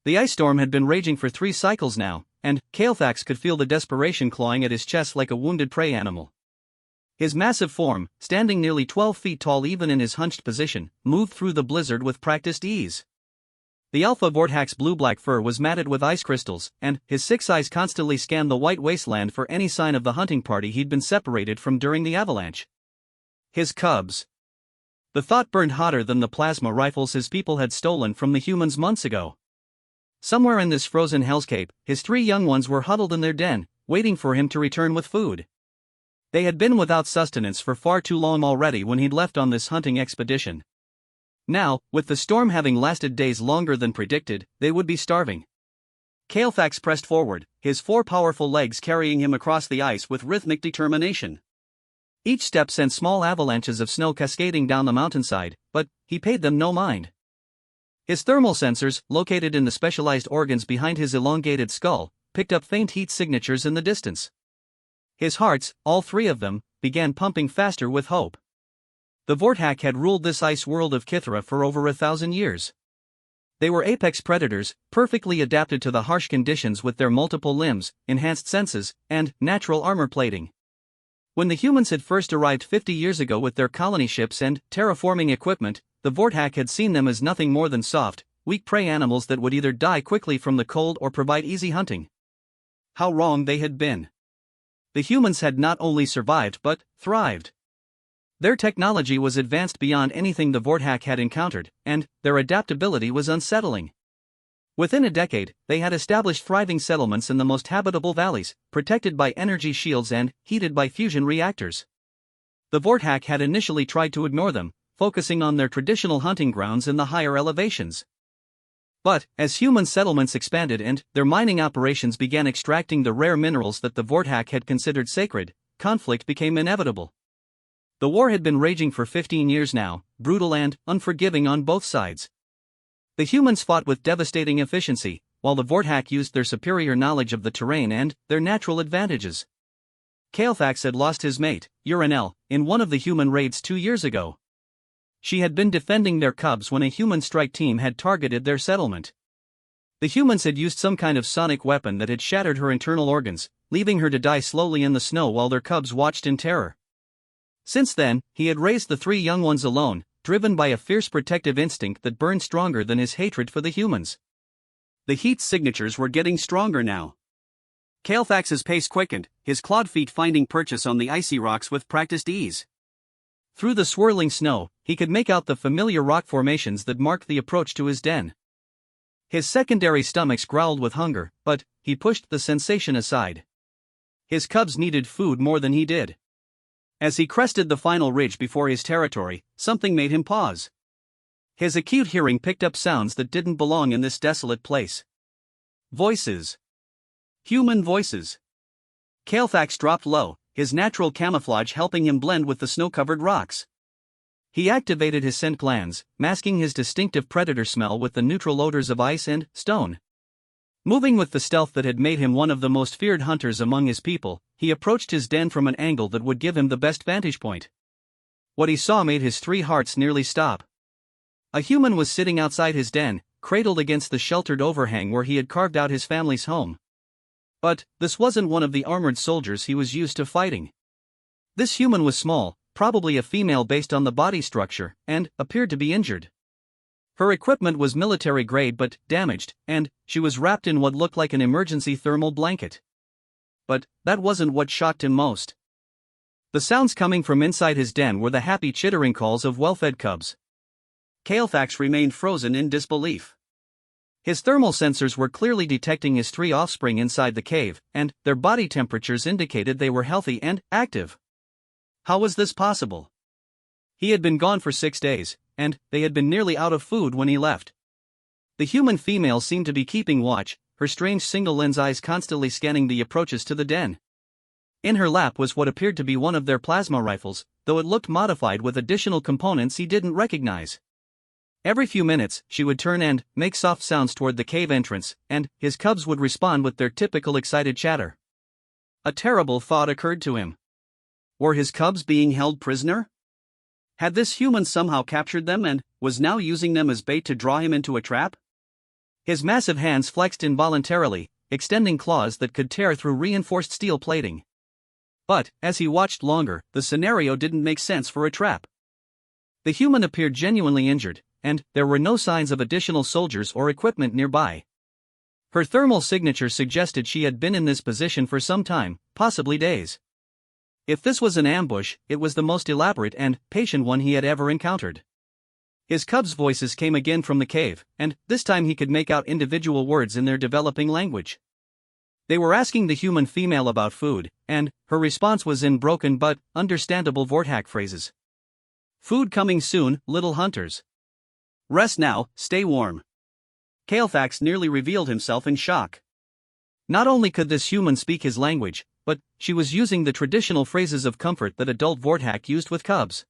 The ice storm had been raging for 3 cycles now, and Kalefax could feel the desperation clawing at his chest like a wounded prey animal. His massive form, standing nearly 12 feet tall even in his hunched position, moved through the blizzard with practiced ease. The alpha Vorthax's blue-black fur was matted with ice crystals, and his 6 eyes constantly scanned the white wasteland for any sign of the hunting party he'd been separated from during the avalanche. His cubs. The thought burned hotter than the plasma rifles his people had stolen from the humans months ago. Somewhere in this frozen hellscape, his 3 young ones were huddled in their den, waiting for him to return with food. They had been without sustenance for far too long already when he'd left on this hunting expedition. Now, with the storm having lasted days longer than predicted, they would be starving. Kalefax pressed forward, his 4 powerful legs carrying him across the ice with rhythmic determination. Each step sent small avalanches of snow cascading down the mountainside, but he paid them no mind. His thermal sensors, located in the specialized organs behind his elongated skull, picked up faint heat signatures in the distance. His hearts, all 3 of them, began pumping faster with hope. The Vorthax had ruled this ice world of Kithra for over 1,000 years. They were apex predators, perfectly adapted to the harsh conditions with their multiple limbs, enhanced senses, and natural armor plating. When the humans had first arrived 50 years ago with their colony ships and terraforming equipment, the Vorthax had seen them as nothing more than soft, weak prey animals that would either die quickly from the cold or provide easy hunting. How wrong they had been. The humans had not only survived but thrived. Their technology was advanced beyond anything the Vorthax had encountered, and their adaptability was unsettling. Within a decade, they had established thriving settlements in the most habitable valleys, protected by energy shields and heated by fusion reactors. The Vorthax had initially tried to ignore them, focusing on their traditional hunting grounds in the higher elevations. But, as human settlements expanded and their mining operations began extracting the rare minerals that the Vorthax had considered sacred, conflict became inevitable. The war had been raging for 15 years now, brutal and unforgiving on both sides. The humans fought with devastating efficiency, while the Vorthax used their superior knowledge of the terrain and their natural advantages. Kalefax had lost his mate, Uranel, in one of the human raids 2 years ago. She had been defending their cubs when a human strike team had targeted their settlement. The humans had used some kind of sonic weapon that had shattered her internal organs, leaving her to die slowly in the snow while their cubs watched in terror. Since then, he had raised the 3 young ones alone, driven by a fierce protective instinct that burned stronger than his hatred for the humans. The heat signatures were getting stronger now. Kalefax's pace quickened, his clawed feet finding purchase on the icy rocks with practiced ease. Through the swirling snow, he could make out the familiar rock formations that marked the approach to his den. His secondary stomachs growled with hunger, but he pushed the sensation aside. His cubs needed food more than he did. As he crested the final ridge before his territory, something made him pause. His acute hearing picked up sounds that didn't belong in this desolate place. Voices. Human voices. Kalefax dropped low, his natural camouflage helping him blend with the snow-covered rocks. He activated his scent glands, masking his distinctive predator smell with the neutral odors of ice and stone. Moving with the stealth that had made him one of the most feared hunters among his people, he approached his den from an angle that would give him the best vantage point. What he saw made his 3 hearts nearly stop. A human was sitting outside his den, cradled against the sheltered overhang where he had carved out his family's home. But this wasn't one of the armored soldiers he was used to fighting. This human was small, probably a female based on the body structure, and appeared to be injured. Her equipment was military grade but damaged, and she was wrapped in what looked like an emergency thermal blanket. But that wasn't what shocked him most. The sounds coming from inside his den were the happy chittering calls of well-fed cubs. Kalefax remained frozen in disbelief. His thermal sensors were clearly detecting his 3 offspring inside the cave, and their body temperatures indicated they were healthy and active. How was this possible? He had been gone for 6 days, and they had been nearly out of food when he left. The human female seemed to be keeping watch, her strange single-lens eyes constantly scanning the approaches to the den. In her lap was what appeared to be one of their plasma rifles, though it looked modified with additional components he didn't recognize. Every few minutes, she would turn and make soft sounds toward the cave entrance, and his cubs would respond with their typical excited chatter. A terrible thought occurred to him. Were his cubs being held prisoner? Had this human somehow captured them and was now using them as bait to draw him into a trap? His massive hands flexed involuntarily, extending claws that could tear through reinforced steel plating. But, as he watched longer, the scenario didn't make sense for a trap. The human appeared genuinely injured, and there were no signs of additional soldiers or equipment nearby. Her thermal signature suggested she had been in this position for some time, possibly days. If this was an ambush, it was the most elaborate and patient one he had ever encountered. His cubs' voices came again from the cave, and this time he could make out individual words in their developing language. They were asking the human female about food, and her response was in broken but understandable Vorthak phrases. Food coming soon, little hunters. Rest now, stay warm. Kalefax nearly revealed himself in shock. Not only could this human speak his language, but she was using the traditional phrases of comfort that adult Vorthak used with cubs.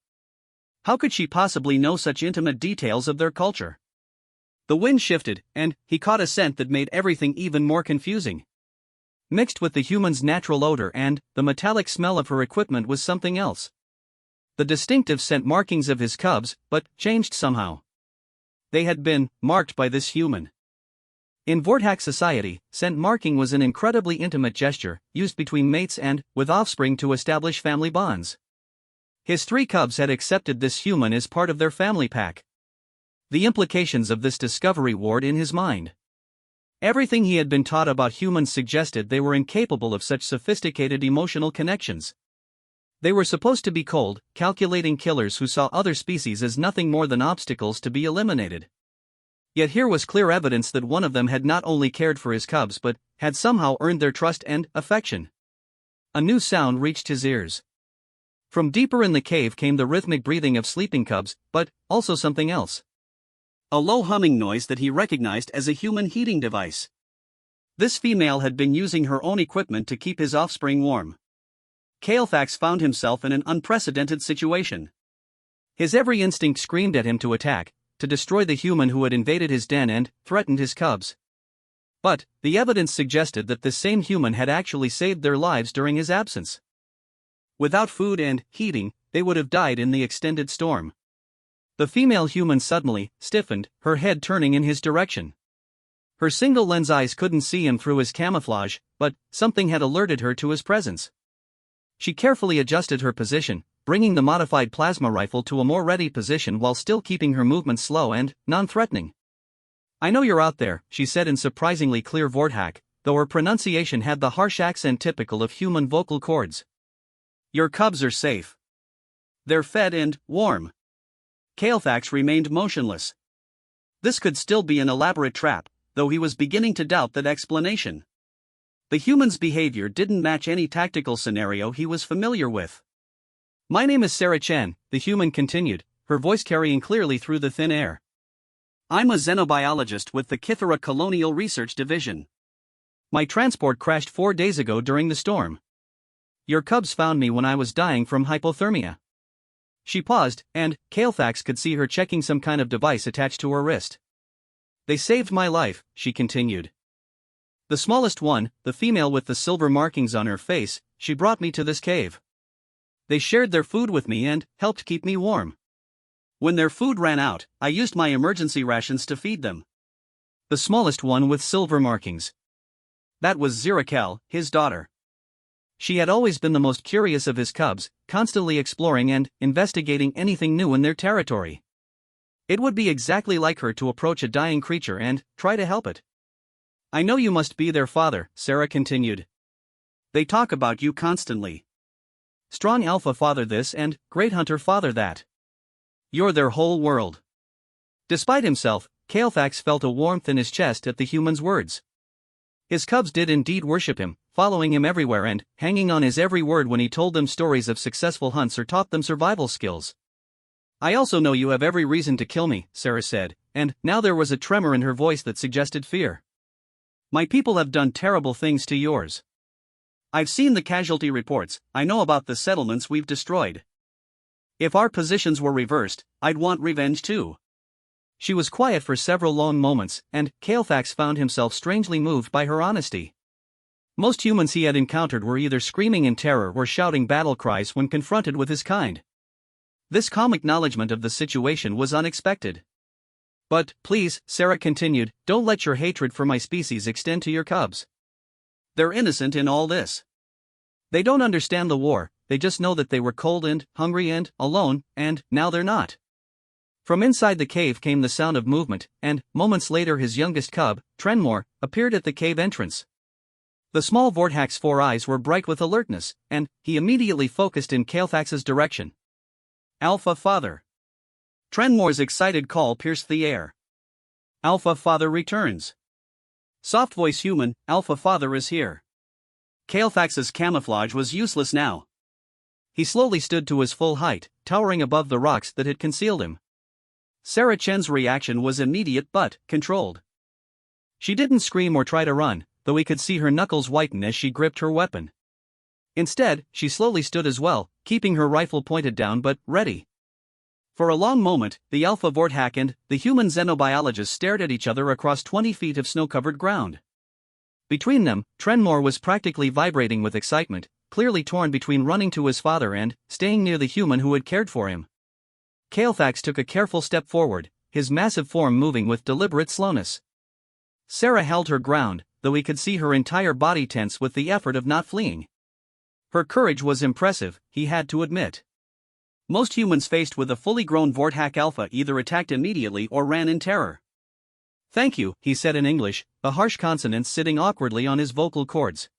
How could she possibly know such intimate details of their culture? The wind shifted, and he caught a scent that made everything even more confusing. Mixed with the human's natural odor and the metallic smell of her equipment was something else. The distinctive scent markings of his cubs, but changed somehow. They had been marked by this human. In Vorthak society, scent marking was an incredibly intimate gesture, used between mates and with offspring to establish family bonds. His 3 cubs had accepted this human as part of their family pack. The implications of this discovery warred in his mind. Everything he had been taught about humans suggested they were incapable of such sophisticated emotional connections. They were supposed to be cold, calculating killers who saw other species as nothing more than obstacles to be eliminated. Yet here was clear evidence that one of them had not only cared for his cubs but had somehow earned their trust and affection. A new sound reached his ears. From deeper in the cave came the rhythmic breathing of sleeping cubs, but also something else. A low humming noise that he recognized as a human heating device. This female had been using her own equipment to keep his offspring warm. Kalefax found himself in an unprecedented situation. His every instinct screamed at him to attack, to destroy the human who had invaded his den and threatened his cubs. But the evidence suggested that this same human had actually saved their lives during his absence. Without food and heating, they would have died in the extended storm. The female human suddenly stiffened, her head turning in his direction. Her single-lens eyes couldn't see him through his camouflage, but something had alerted her to his presence. She carefully adjusted her position, bringing the modified plasma rifle to a more ready position while still keeping her movement slow and non-threatening. "I know you're out there," she said in surprisingly clear Vorthak, though her pronunciation had the harsh accent typical of human vocal cords. "Your cubs are safe. They're fed and warm." Kalefax remained motionless. This could still be an elaborate trap, though he was beginning to doubt that explanation. The human's behavior didn't match any tactical scenario he was familiar with. "My name is Sarah Chen," the human continued, her voice carrying clearly through the thin air. "I'm a xenobiologist with the Kithara Colonial Research Division. My transport crashed 4 days ago during the storm. Your cubs found me when I was dying from hypothermia." She paused, and Kalefax could see her checking some kind of device attached to her wrist. "They saved my life," she continued. "The smallest one, the female with the silver markings on her face, she brought me to this cave. They shared their food with me and helped keep me warm. When their food ran out, I used my emergency rations to feed them." The smallest one with silver markings. That was Zirakel, his daughter. She had always been the most curious of his cubs, constantly exploring and investigating anything new in their territory. It would be exactly like her to approach a dying creature and try to help it. "I know you must be their father," Sarah continued. "They talk about you constantly. Strong Alpha father this and Great Hunter father that. You're their whole world." Despite himself, Kalefax felt a warmth in his chest at the human's words. His cubs did indeed worship him, following him everywhere and hanging on his every word when he told them stories of successful hunts or taught them survival skills. "I also know you have every reason to kill me," Sarah said, and now there was a tremor in her voice that suggested fear. "My people have done terrible things to yours. I've seen the casualty reports, I know about the settlements we've destroyed. If our positions were reversed, I'd want revenge too." She was quiet for several long moments, and Kalefax found himself strangely moved by her honesty. Most humans he had encountered were either screaming in terror or shouting battle cries when confronted with his kind. This calm acknowledgement of the situation was unexpected. But, please, Sarah continued, don't let your hatred for my species extend to your cubs. They're innocent in all this. They don't understand the war, they just know that they were cold and hungry and alone, and now they're not. From inside the cave came the sound of movement, and, moments later his youngest cub, Trenmore, appeared at the cave entrance. The small Vorthax's 4 eyes were bright with alertness, and he immediately focused in Caelfax's direction. Alpha Father. Trenmore's excited call pierced the air. Alpha Father returns. Soft voice human, Alpha Father is here. Caelfax's camouflage was useless now. He slowly stood to his full height, towering above the rocks that had concealed him. Sarah Chen's reaction was immediate but controlled. She didn't scream or try to run, though he could see her knuckles whiten as she gripped her weapon. Instead, she slowly stood as well, keeping her rifle pointed down but ready. For a long moment, the Alpha Vorthax and the human xenobiologist stared at each other across 20 feet of snow-covered ground. Between them, Trenmore was practically vibrating with excitement, clearly torn between running to his father and staying near the human who had cared for him. Caelfax took a careful step forward, his massive form moving with deliberate slowness. Sarah held her ground, though he could see her entire body tense with the effort of not fleeing. Her courage was impressive, he had to admit. Most humans faced with a fully grown Vorthax Alpha either attacked immediately or ran in terror. Thank you, he said in English, a harsh consonant sitting awkwardly on his vocal cords.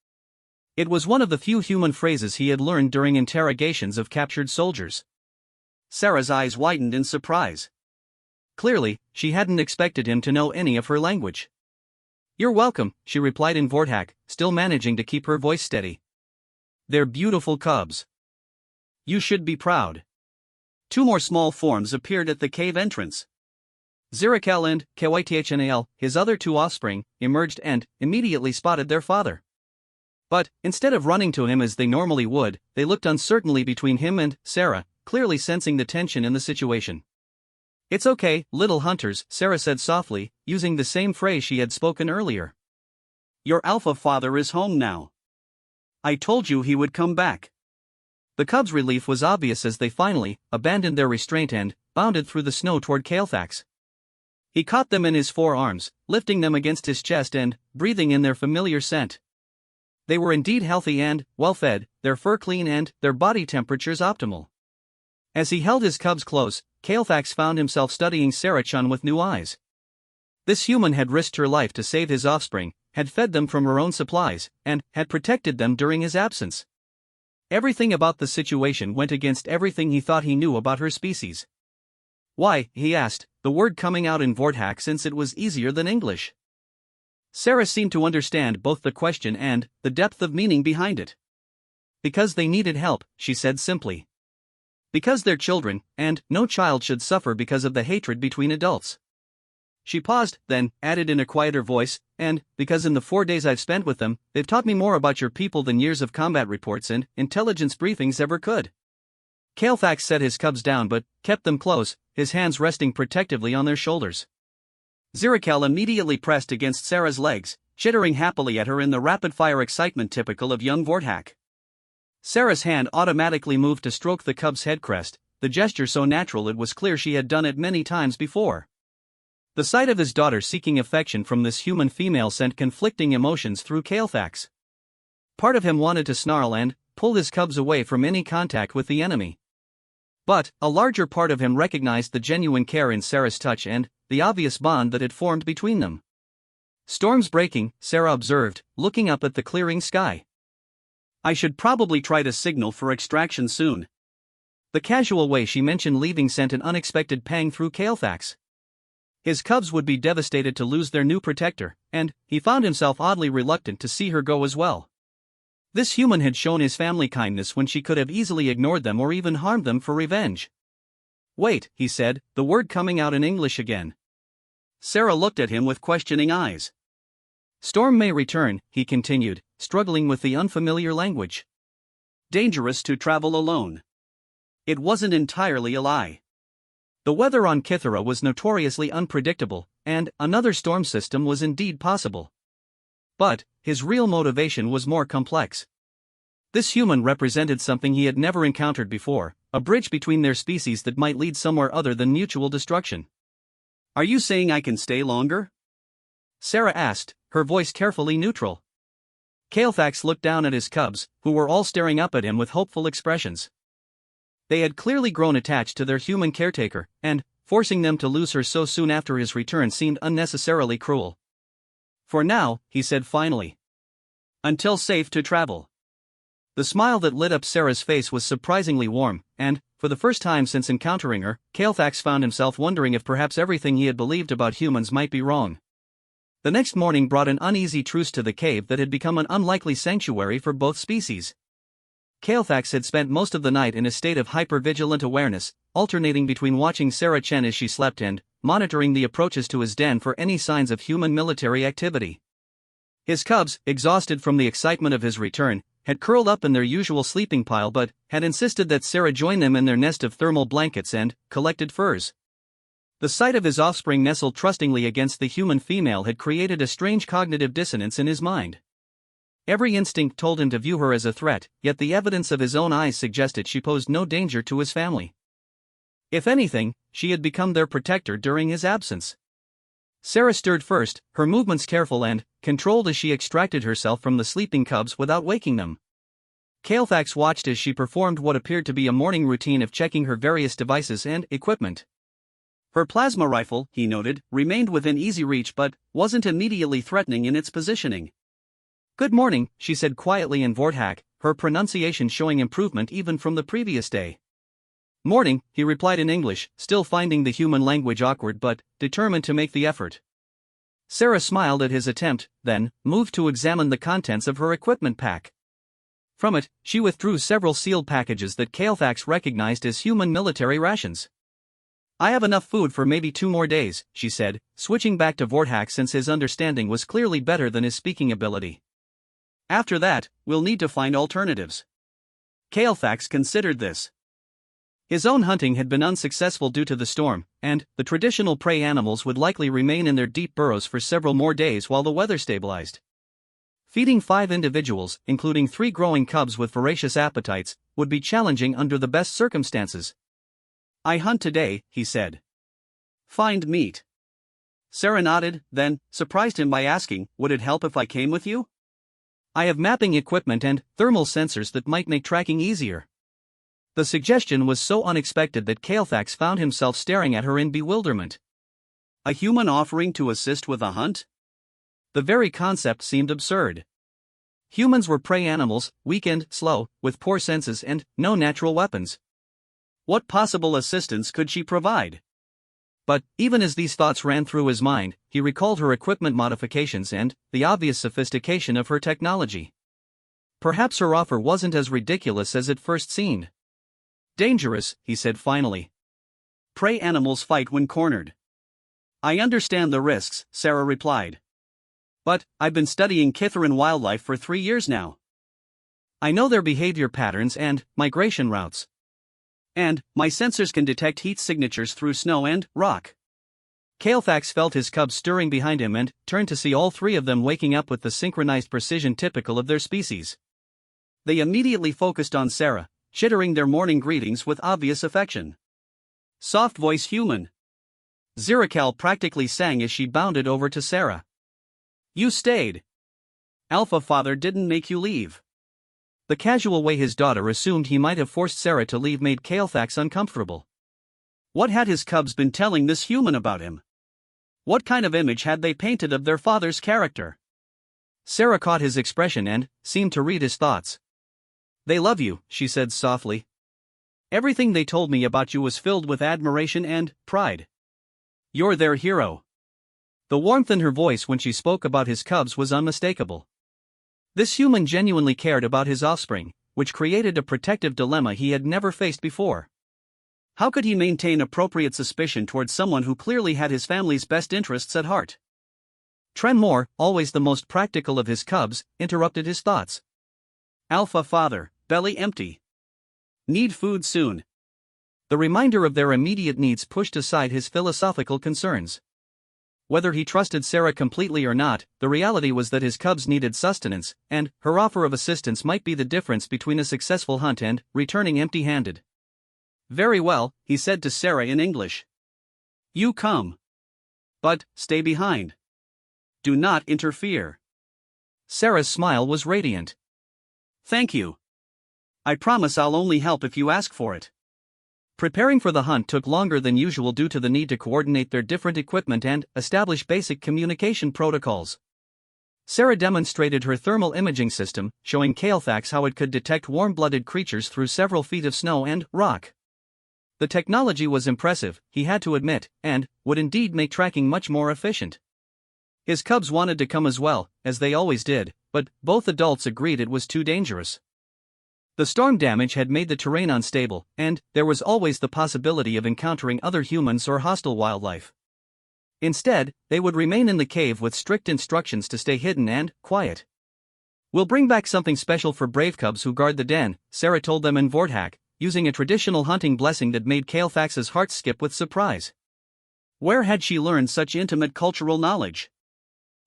It was one of the few human phrases he had learned during interrogations of captured soldiers. Sarah's eyes widened in surprise. Clearly, she hadn't expected him to know any of her language. You're welcome, she replied in Vorthax, still managing to keep her voice steady. They're beautiful cubs. You should be proud. 2 more small forms appeared at the cave entrance. Zirakel and Kythnal, his other 2 offspring, emerged and immediately spotted their father. But, instead of running to him as they normally would, they looked uncertainly between him and Sarah, clearly sensing the tension in the situation. It's okay, little hunters, Sarah said softly, using the same phrase she had spoken earlier. Your Alpha Father is home now. I told you he would come back. The cubs' relief was obvious as they finally abandoned their restraint and bounded through the snow toward Caelfax. He caught them in his 4 arms, lifting them against his chest and breathing in their familiar scent. They were indeed healthy and well-fed, their fur clean and their body temperatures optimal. As he held his cubs close, Caelfax found himself studying Sarah Chun with new eyes. This human had risked her life to save his offspring, had fed them from her own supplies, and had protected them during his absence. Everything about the situation went against everything he thought he knew about her species. Why, he asked, the word coming out in Vorthax since it was easier than English. Sarah seemed to understand both the question and the depth of meaning behind it. Because they needed help, she said simply. Because they're children, and no child should suffer because of the hatred between adults. She paused, then added in a quieter voice, and because in the 4 days I've spent with them, they've taught me more about your people than years of combat reports and intelligence briefings ever could. Caelfax set his cubs down but kept them close, his hands resting protectively on their shoulders. Zirakel immediately pressed against Sarah's legs, chittering happily at her in the rapid-fire excitement typical of young Vorthax. Sarah's hand automatically moved to stroke the cub's head crest, the gesture so natural it was clear she had done it many times before. The sight of his daughter seeking affection from this human female sent conflicting emotions through Caelfax. Part of him wanted to snarl and pull his cubs away from any contact with the enemy. But a larger part of him recognized the genuine care in Sarah's touch and the obvious bond that had formed between them. Storm's breaking, Sarah observed, looking up at the clearing sky. I should probably try to signal for extraction soon. The casual way she mentioned leaving sent an unexpected pang through Caelfax. His cubs would be devastated to lose their new protector, and he found himself oddly reluctant to see her go as well. This human had shown his family kindness when she could have easily ignored them or even harmed them for revenge. Wait, he said, the word coming out in English again. Sarah looked at him with questioning eyes. Storm may return, he continued, struggling with the unfamiliar language. Dangerous to travel alone. It wasn't entirely a lie. The weather on Kythera was notoriously unpredictable, and another storm system was indeed possible. But his real motivation was more complex. This human represented something he had never encountered before, a bridge between their species that might lead somewhere other than mutual destruction. Are you saying I can stay longer? Sarah asked, her voice carefully neutral. Kalefax looked down at his cubs, who were all staring up at him with hopeful expressions. They had clearly grown attached to their human caretaker, and forcing them to lose her so soon after his return seemed unnecessarily cruel. For now, he said finally. Until safe to travel. The smile that lit up Sarah's face was surprisingly warm, and, for the first time since encountering her, Kalefax found himself wondering if perhaps everything he had believed about humans might be wrong. The next morning brought an uneasy truce to the cave that had become an unlikely sanctuary for both species. Kalefax had spent most of the night in a state of hyper-vigilant awareness, alternating between watching Sarah Chen as she slept and monitoring the approaches to his den for any signs of human military activity. His cubs, exhausted from the excitement of his return, had curled up in their usual sleeping pile but had insisted that Sarah join them in their nest of thermal blankets and collected furs. The sight of his offspring nestled trustingly against the human female had created a strange cognitive dissonance in his mind. Every instinct told him to view her as a threat, yet the evidence of his own eyes suggested she posed no danger to his family. If anything, she had become their protector during his absence. Sarah stirred first, her movements careful and controlled as she extracted herself from the sleeping cubs without waking them. Kalefax watched as she performed what appeared to be a morning routine of checking her various devices and equipment. Her plasma rifle, he noted, remained within easy reach but wasn't immediately threatening in its positioning. "Good morning," she said quietly in Vorthak, her pronunciation showing improvement even from the previous day. "Morning," he replied in English, still finding the human language awkward but determined to make the effort. Sarah smiled at his attempt, then moved to examine the contents of her equipment pack. From it, she withdrew several sealed packages that Kalefax recognized as human military rations. "I have enough food for maybe 2 more days," she said, switching back to Vorthak since his understanding was clearly better than his speaking ability. "After that, we'll need to find alternatives." Kalefax considered this. His own hunting had been unsuccessful due to the storm, and the traditional prey animals would likely remain in their deep burrows for several more days while the weather stabilized. Feeding 5 individuals, including 3 growing cubs with voracious appetites, would be challenging under the best circumstances. "I hunt today," he said. "Find meat." Sarah nodded, then surprised him by asking, "Would it help if I came with you? I have mapping equipment and thermal sensors that might make tracking easier." The suggestion was so unexpected that Kalefax found himself staring at her in bewilderment. A human offering to assist with a hunt? The very concept seemed absurd. Humans were prey animals, weak and slow, with poor senses and no natural weapons. What possible assistance could she provide? But, even as these thoughts ran through his mind, he recalled her equipment modifications and the obvious sophistication of her technology. Perhaps her offer wasn't as ridiculous as it first seemed. "Dangerous," he said finally. "Prey animals fight when cornered." "I understand the risks," Sarah replied. "But I've been studying Kitharan wildlife for 3 years now. I know their behavior patterns and migration routes. And my sensors can detect heat signatures through snow and rock." Kalefax felt his cubs stirring behind him and turned to see all 3 of them waking up with the synchronized precision typical of their species. They immediately focused on Sarah, chittering their morning greetings with obvious affection. "Soft voice human," Zirakal practically sang as she bounded over to Sarah. "You stayed. Alpha Father didn't make you leave." The casual way his daughter assumed he might have forced Sarah to leave made Kalefax uncomfortable. What had his cubs been telling this human about him? What kind of image had they painted of their father's character? Sarah caught his expression and seemed to read his thoughts. "They love you," she said softly. "Everything they told me about you was filled with admiration and pride. You're their hero." The warmth in her voice when she spoke about his cubs was unmistakable. This human genuinely cared about his offspring, which created a protective dilemma he had never faced before. How could he maintain appropriate suspicion towards someone who clearly had his family's best interests at heart? Trenmore, always the most practical of his cubs, interrupted his thoughts. "Alpha Father, belly empty. Need food soon." The reminder of their immediate needs pushed aside his philosophical concerns. Whether he trusted Sarah completely or not, the reality was that his cubs needed sustenance, and her offer of assistance might be the difference between a successful hunt and returning empty-handed. "Very well," he said to Sarah in English. "You come." But, stay behind. Do not interfere. Sarah's smile was radiant. Thank you. I promise I'll only help if you ask for it. Preparing for the hunt took longer than usual due to the need to coordinate their different equipment and establish basic communication protocols. Sarah demonstrated her thermal imaging system, showing Kalefax how it could detect warm-blooded creatures through several feet of snow and rock. The technology was impressive, he had to admit, and would indeed make tracking much more efficient. His cubs wanted to come as well, as they always did, but both adults agreed it was too dangerous. The storm damage had made the terrain unstable, and there was always the possibility of encountering other humans or hostile wildlife. Instead, they would remain in the cave with strict instructions to stay hidden and quiet. "We'll bring back something special for brave cubs who guard the den," Sarah told them in Vorthak, using a traditional hunting blessing that made Kalefax's heart skip with surprise. Where had she learned such intimate cultural knowledge?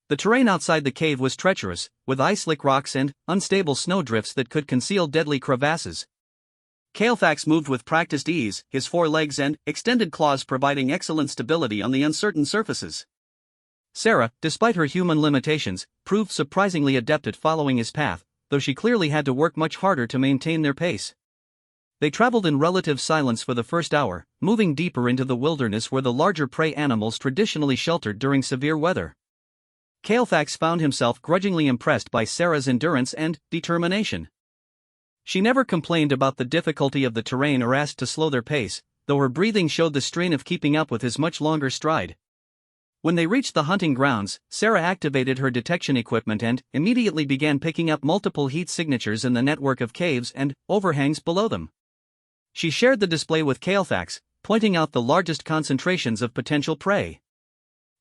The terrain outside the cave was treacherous, with ice-slick rocks and unstable snowdrifts that could conceal deadly crevasses. Kalefax moved with practiced ease, his forelegs and extended claws providing excellent stability on the uncertain surfaces. Sarah, despite her human limitations, proved surprisingly adept at following his path, though she clearly had to work much harder to maintain their pace. They traveled in relative silence for the first hour, moving deeper into the wilderness where the larger prey animals traditionally sheltered during severe weather. Kalefax found himself grudgingly impressed by Sarah's endurance and determination. She never complained about the difficulty of the terrain or asked to slow their pace, though her breathing showed the strain of keeping up with his much longer stride. When they reached the hunting grounds, Sarah activated her detection equipment and immediately began picking up multiple heat signatures in the network of caves and overhangs below them. She shared the display with Kalefax, pointing out the largest concentrations of potential prey.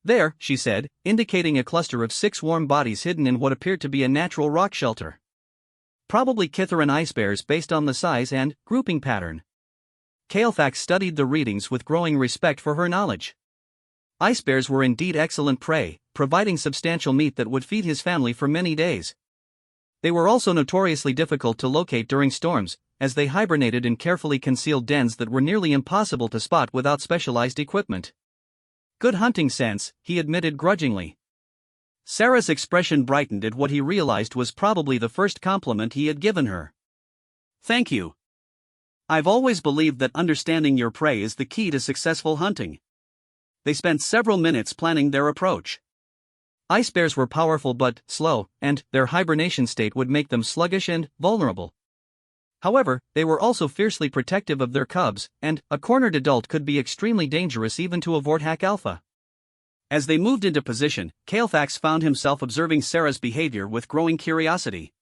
"There," she said, indicating a cluster of 6 warm bodies hidden in what appeared to be a natural rock shelter. Probably Kitharan ice bears based on the size and grouping pattern. Kalefax studied the readings with growing respect for her knowledge. Ice bears were indeed excellent prey, providing substantial meat that would feed his family for many days. They were also notoriously difficult to locate during storms, as they hibernated in carefully concealed dens that were nearly impossible to spot without specialized equipment. "Good hunting sense," he admitted grudgingly. Sarah's expression brightened at what he realized was probably the first compliment he had given her. "Thank you. I've always believed that understanding your prey is the key to successful hunting." They spent several minutes planning their approach. Ice bears were powerful but slow, and their hibernation state would make them sluggish and vulnerable. However, they were also fiercely protective of their cubs, and a cornered adult could be extremely dangerous even to a Vorthak alpha. As they moved into position, Kalefax found himself observing Sarah's behavior with growing curiosity.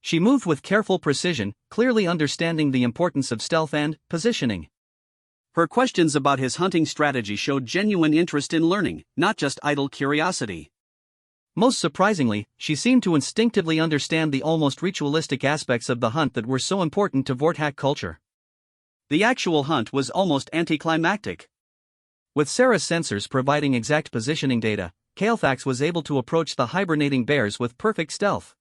She moved with careful precision, clearly understanding the importance of stealth and positioning. Her questions about his hunting strategy showed genuine interest in learning, not just idle curiosity. Most surprisingly, she seemed to instinctively understand the almost ritualistic aspects of the hunt that were so important to Vorthak culture. The actual hunt was almost anticlimactic. With Sarah's sensors providing exact positioning data, Kalefax was able to approach the hibernating bears with perfect stealth.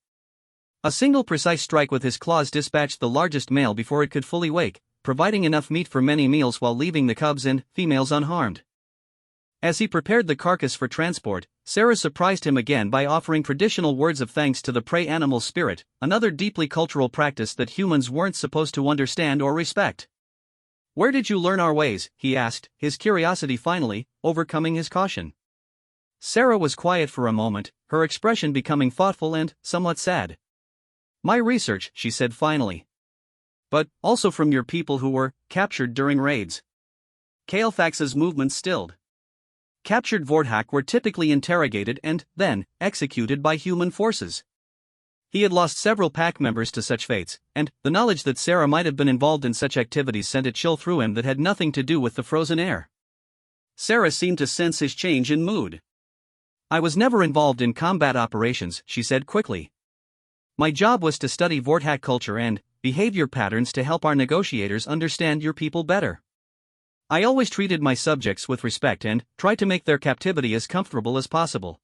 A single precise strike with his claws dispatched the largest male before it could fully wake, providing enough meat for many meals while leaving the cubs and females unharmed. As he prepared the carcass for transport, Sarah surprised him again by offering traditional words of thanks to the prey animal's spirit, another deeply cultural practice that humans weren't supposed to understand or respect. "Where did you learn our ways?" he asked, his curiosity finally overcoming his caution. Sarah was quiet for a moment, her expression becoming thoughtful and somewhat sad. "My research," she said finally. "But also from your people who were captured during raids." Kalefax's movements stilled. Captured Vorthak were typically interrogated and then executed by human forces. He had lost several pack members to such fates, and the knowledge that Sarah might have been involved in such activities sent a chill through him that had nothing to do with the frozen air. Sarah seemed to sense his change in mood. "I was never involved in combat operations," she said quickly. "My job was to study Vorthak culture and behavior patterns to help our negotiators understand your people better. I always treated my subjects with respect and tried to make their captivity as comfortable as possible."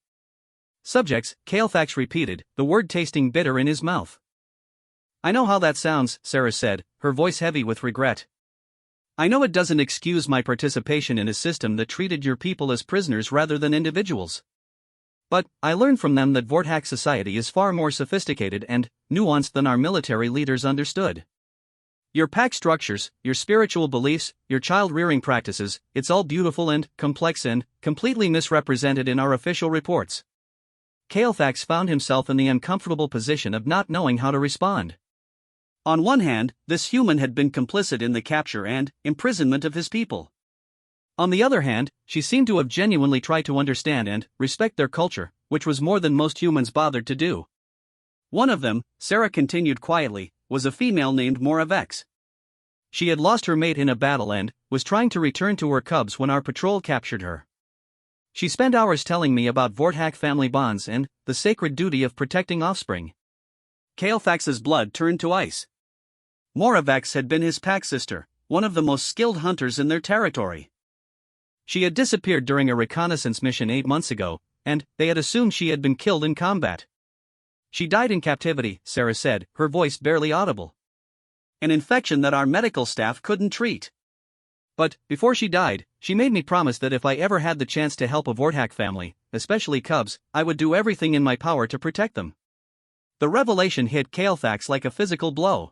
"Subjects," Kalefax repeated, the word tasting bitter in his mouth. "I know how that sounds," Sarah said, her voice heavy with regret. I know it doesn't excuse my participation in a system that treated your people as prisoners rather than individuals. But I learned from them that Vorthack society is far more sophisticated and nuanced than our military leaders understood. Your pack structures, your spiritual beliefs, your child-rearing practices, it's all beautiful and complex and completely misrepresented in our official reports. Kael'thax found himself in the uncomfortable position of not knowing how to respond. On one hand, this human had been complicit in the capture and imprisonment of his people. On the other hand, she seemed to have genuinely tried to understand and respect their culture, which was more than most humans bothered to do. One of them, Sarah continued quietly, was a female named Moravex. She had lost her mate in a battle and was trying to return to her cubs when our patrol captured her. She spent hours telling me about Vorthack family bonds and the sacred duty of protecting offspring. Kael'thax's blood turned to ice. Moravex had been his pack sister, one of the most skilled hunters in their territory. She had disappeared during a reconnaissance mission 8 months ago, and they had assumed she had been killed in combat. She died in captivity, Sarah said, her voice barely audible. An infection that our medical staff couldn't treat. But, before she died, she made me promise that if I ever had the chance to help a Vorthack family, especially cubs, I would do everything in my power to protect them. The revelation hit Kael'thax like a physical blow.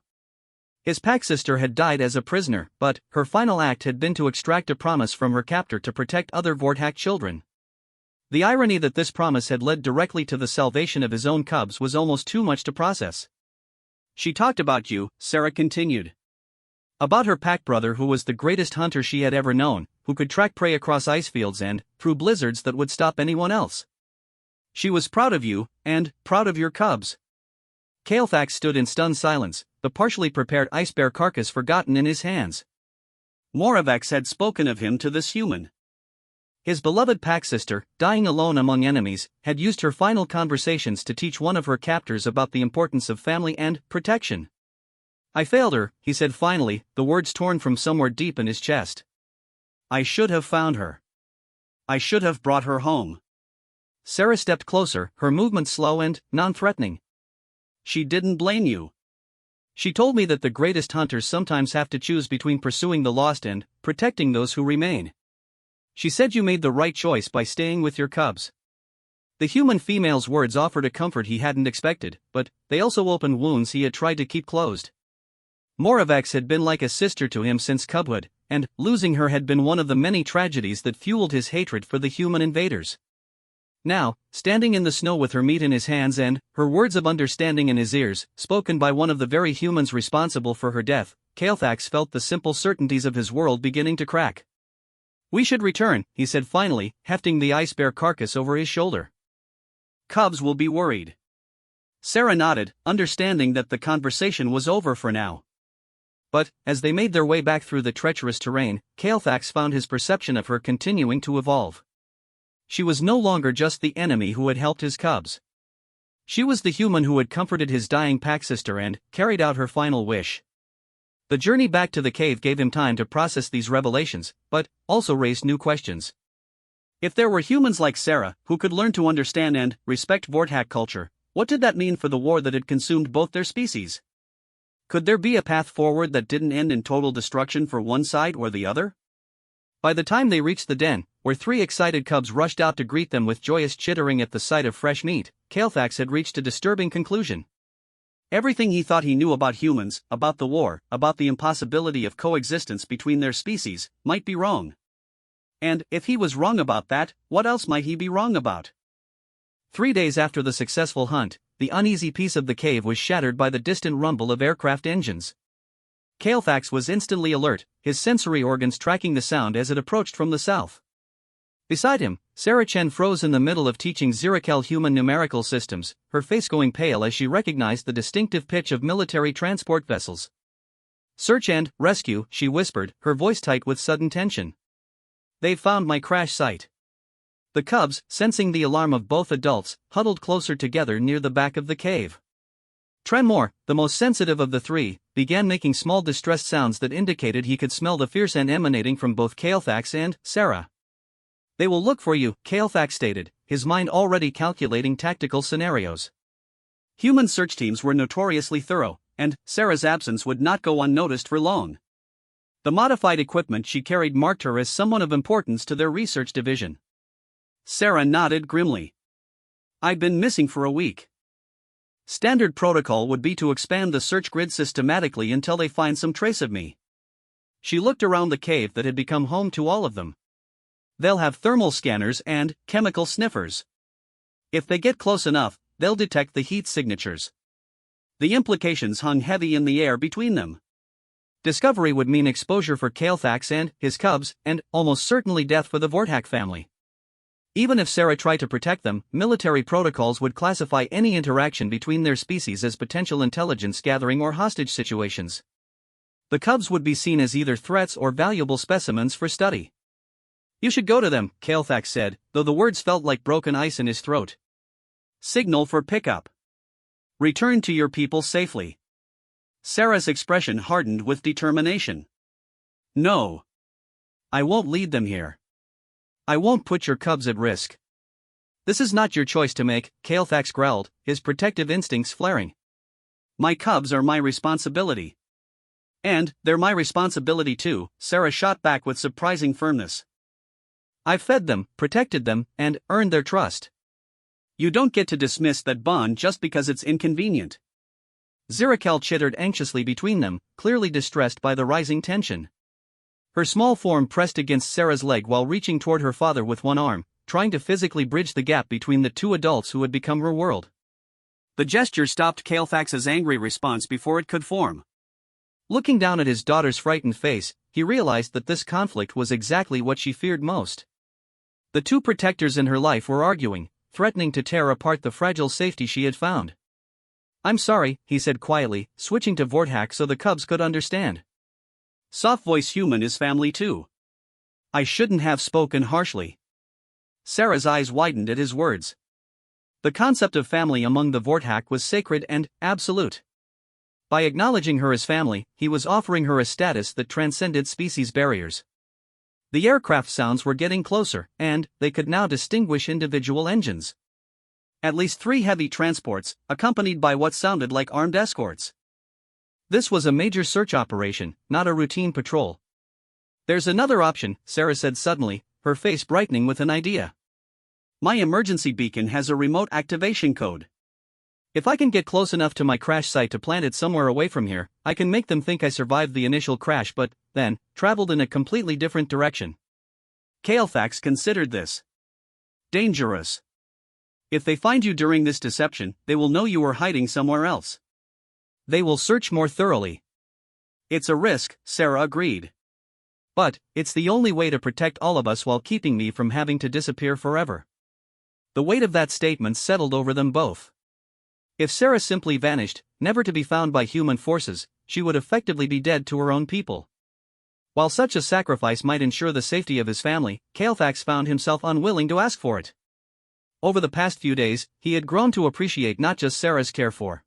His pack sister had died as a prisoner, but her final act had been to extract a promise from her captor to protect other Vorthack children. The irony that this promise had led directly to the salvation of his own cubs was almost too much to process. She talked about you, Sarah continued. About her pack brother who was the greatest hunter she had ever known, who could track prey across ice fields and through blizzards that would stop anyone else. She was proud of you, and proud of your cubs. Kael'thax stood in stunned silence, the partially prepared ice bear carcass forgotten in his hands. Moravex had spoken of him to this human. His beloved pack sister, dying alone among enemies, had used her final conversations to teach one of her captors about the importance of family and protection. I failed her, he said finally, the words torn from somewhere deep in his chest. I should have found her. I should have brought her home. Sarah stepped closer, her movements slow and non-threatening. She didn't blame you. She told me that the greatest hunters sometimes have to choose between pursuing the lost and protecting those who remain. She said you made the right choice by staying with your cubs. The human female's words offered a comfort he hadn't expected, but they also opened wounds he had tried to keep closed. Moravex had been like a sister to him since cubhood, and losing her had been one of the many tragedies that fueled his hatred for the human invaders. Now, standing in the snow with her meat in his hands and her words of understanding in his ears, spoken by one of the very humans responsible for her death, Kael'thax felt the simple certainties of his world beginning to crack. We should return, he said finally, hefting the ice bear carcass over his shoulder. Cubs will be worried. Sarah nodded, understanding that the conversation was over for now. But, as they made their way back through the treacherous terrain, Kael'thax found his perception of her continuing to evolve. She was no longer just the enemy who had helped his cubs. She was the human who had comforted his dying pack sister and carried out her final wish. The journey back to the cave gave him time to process these revelations, but also raised new questions. If there were humans like Sarah, who could learn to understand and respect Vorthack culture, what did that mean for the war that had consumed both their species? Could there be a path forward that didn't end in total destruction for one side or the other? By the time they reached the den, where 3 excited cubs rushed out to greet them with joyous chittering at the sight of fresh meat, Kael'thax had reached a disturbing conclusion. Everything he thought he knew about humans, about the war, about the impossibility of coexistence between their species, might be wrong. And, if he was wrong about that, what else might he be wrong about? 3 days after the successful hunt, the uneasy peace of the cave was shattered by the distant rumble of aircraft engines. Kael'thax was instantly alert, his sensory organs tracking the sound as it approached from the south. Beside him, Sarah Chen froze in the middle of teaching Zirakel human numerical systems, her face going pale as she recognized the distinctive pitch of military transport vessels. Search and rescue, she whispered, her voice tight with sudden tension. They've found my crash site. The cubs, sensing the alarm of both adults, huddled closer together near the back of the cave. Trenmore, the most sensitive of the 3, began making small distressed sounds that indicated he could smell the fear scent emanating from both Kael'thax and Sarah. They will look for you, Kael'thax stated, his mind already calculating tactical scenarios. Human search teams were notoriously thorough, and Sarah's absence would not go unnoticed for long. The modified equipment she carried marked her as someone of importance to their research division. Sarah nodded grimly. I'd been missing for a week. Standard protocol would be to expand the search grid systematically until they find some trace of me. She looked around the cave that had become home to all of them. They'll have thermal scanners and chemical sniffers. If they get close enough, they'll detect the heat signatures. The implications hung heavy in the air between them. Discovery would mean exposure for Kael'thax and his cubs, and almost certainly death for the Vorthak family. Even if Sarah tried to protect them, military protocols would classify any interaction between their species as potential intelligence gathering or hostage situations. The cubs would be seen as either threats or valuable specimens for study. You should go to them, Kael'thax said, though the words felt like broken ice in his throat. Signal for pickup. Return to your people safely. Sarah's expression hardened with determination. No. I won't lead them here. I won't put your cubs at risk. This is not your choice to make, Kael'thax growled, his protective instincts flaring. My cubs are my responsibility. And they're my responsibility too, Sarah shot back with surprising firmness. I've fed them, protected them, and earned their trust. You don't get to dismiss that bond just because it's inconvenient. Zirakel chittered anxiously between them, clearly distressed by the rising tension. Her small form pressed against Sarah's leg while reaching toward her father with one arm, trying to physically bridge the gap between the two adults who had become her world. The gesture stopped Kael'thax's angry response before it could form. Looking down at his daughter's frightened face, he realized that this conflict was exactly what she feared most. The two protectors in her life were arguing, threatening to tear apart the fragile safety she had found. I'm sorry, he said quietly, switching to Vorthak so the cubs could understand. Soft voice human is family too. I shouldn't have spoken harshly. Sarah's eyes widened at his words. The concept of family among the Vorthak was sacred and absolute. By acknowledging her as family, he was offering her a status that transcended species barriers. The aircraft sounds were getting closer, and they could now distinguish individual engines. At least 3 heavy transports, accompanied by what sounded like armed escorts. This was a major search operation, not a routine patrol. There's another option, Sarah said suddenly, her face brightening with an idea. My emergency beacon has a remote activation code. If I can get close enough to my crash site to plant it somewhere away from here, I can make them think I survived the initial crash but, then, traveled in a completely different direction. Kael'thax considered this dangerous. If they find you during this deception, they will know you were hiding somewhere else. They will search more thoroughly. It's a risk, Sarah agreed. But, it's the only way to protect all of us while keeping me from having to disappear forever. The weight of that statement settled over them both. If Sarah simply vanished, never to be found by human forces, she would effectively be dead to her own people. While such a sacrifice might ensure the safety of his family, Kael'thax found himself unwilling to ask for it. Over the past few days, he had grown to appreciate not just Sarah's care for